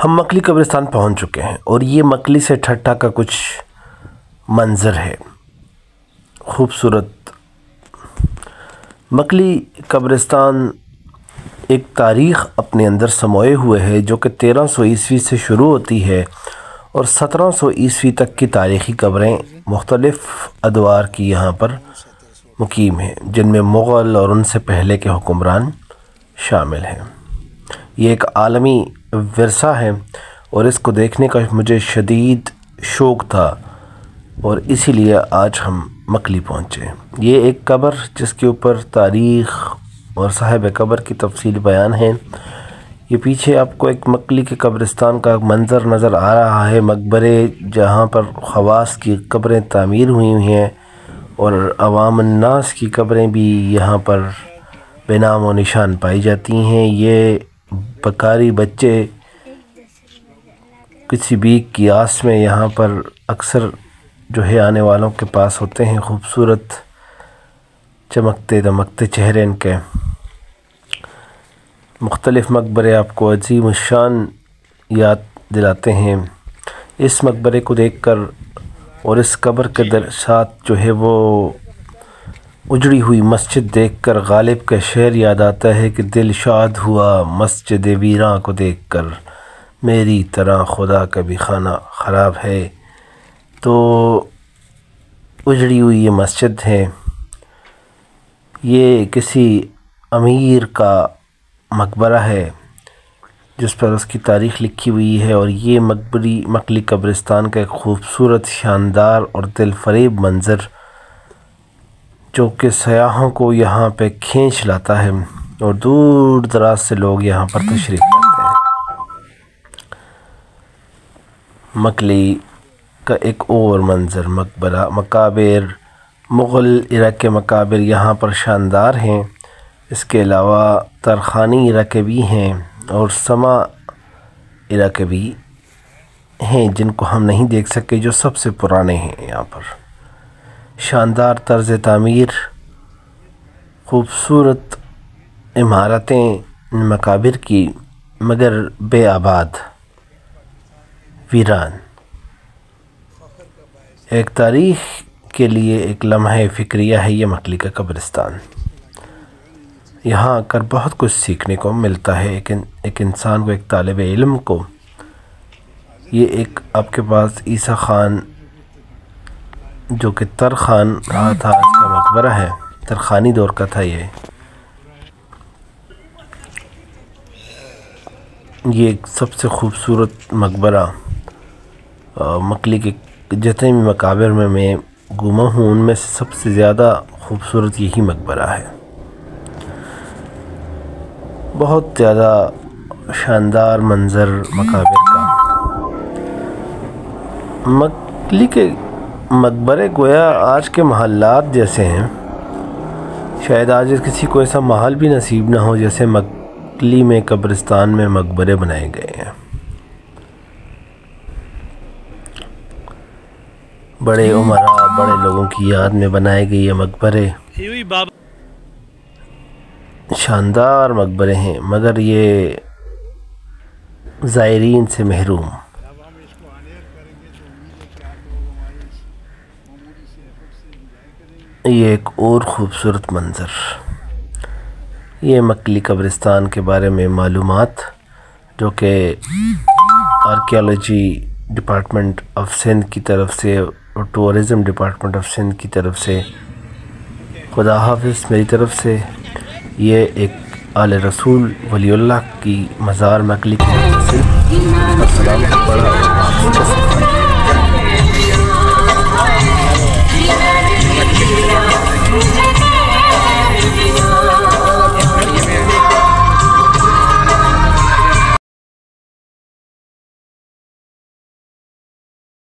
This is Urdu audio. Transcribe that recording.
ہم مکلی قبرستان پہنچ چکے ہیں اور یہ مکلی سے ٹھٹھا کا کچھ منظر ہے خوبصورت۔ مکلی قبرستان ایک تاریخ اپنے اندر سموئے ہوئے ہے جو کہ 1300 عیسوی سے شروع ہوتی ہے اور 1700 عیسوی تک کی تاریخی قبریں مختلف ادوار کی یہاں پر مقیم ہیں، جن میں مغل اور ان سے پہلے کے حکمران شامل ہیں۔ یہ ایک عالمی ورثہ ہے اور اس کو دیکھنے کا مجھے شدید شوق تھا اور اسی لیے آج ہم مکلی پہنچے۔ یہ ایک قبر جس کے اوپر تاریخ اور صاحب قبر کی تفصیل بیان ہے۔ یہ پیچھے آپ کو ایک مکلی کے قبرستان کا منظر نظر آ رہا ہے، مقبرے جہاں پر خواص کی قبریں تعمیر ہوئی ہیں اور عوام الناس کی قبریں بھی یہاں پر بے نام و نشان پائی جاتی ہیں۔ یہ بکاری بچے کسی بیک کی آس میں یہاں پر اکثر جو ہے آنے والوں کے پاس ہوتے ہیں۔ خوبصورت چمکتے دمکتے چہرے ان کے۔ مختلف مقبرے آپ کو عظیم الشان یاد دلاتے ہیں۔ اس مقبرے کو دیکھ کر اور اس قبر کے ساتھ جو ہے وہ اجڑی ہوئی مسجد دیکھ کر غالب کا شعر یاد آتا ہے کہ دل شاد ہوا مسجد ویراں کو دیکھ کر، میری طرح خدا کا بھی خانہ خراب ہے۔ تو اجڑی ہوئی یہ مسجد ہے، یہ کسی امیر کا مقبرہ ہے جس پر اس کی تاریخ لکھی ہوئی ہے، اور یہ مکلی قبرستان کا ایک خوبصورت شاندار اور دل فریب منظر جو کہ سیاحوں کو یہاں پہ کھینچ لاتا ہے اور دور دراز سے لوگ یہاں پر تشریف لاتے ہیں۔ مکلی کا ایک اور منظر مقبرہ مقابر، مغل ایرا کے مقابر یہاں پر شاندار ہیں۔ اس کے علاوہ ترخانی ایرا کے بھی ہیں اور سما ایرا کے بھی ہیں جن کو ہم نہیں دیکھ سکے، جو سب سے پرانے ہیں۔ یہاں پر شاندار طرز تعمیر، خوبصورت عمارتیں مقابر کی، مگر بے آباد، ویران۔ ایک تاریخ کے لیے ایک لمحہ فکریہ ہے یہ مکلی کا قبرستان۔ یہاں آ کر بہت کچھ سیکھنے کو ملتا ہے ایک انسان کو، ایک طالب علم کو۔ یہ ایک آپ کے پاس عیسیٰ خان جو کہ ترخان رہا تھا، اس کا مقبرہ ہے، ترخانی دور کا تھا یہ ایک سب سے خوبصورت مقبرہ مکلی کے جتنے بھی مقابر میں گھوما ہوں ان میں سے سب سے زیادہ خوبصورت یہی مقبرہ ہے۔ بہت زیادہ شاندار منظر مقابر کا۔ مکلی کے مقبرے گویا آج کے محلات جیسے ہیں، شاید آج کسی کو ایسا محل بھی نصیب نہ ہو جیسے مکلی میں قبرستان میں مقبرے بنائے گئے ہیں۔ بڑے عمراء، بڑے لوگوں کی یاد میں بنائے گئے یہ مقبرے شاندار مقبرے ہیں، مگر یہ زائرین سے محروم۔ یہ ایک اور خوبصورت منظر۔ یہ مکلی قبرستان کے بارے میں معلومات جو کہ آرکیالوجی ڈپارٹمنٹ آف سندھ کی طرف سے اور ٹورزم ڈپارٹمنٹ آف سندھ کی طرف سے، خدا حافظ میری طرف سے۔ یہ ایک آل رسول ولی اللہ کی مزار مکلی کی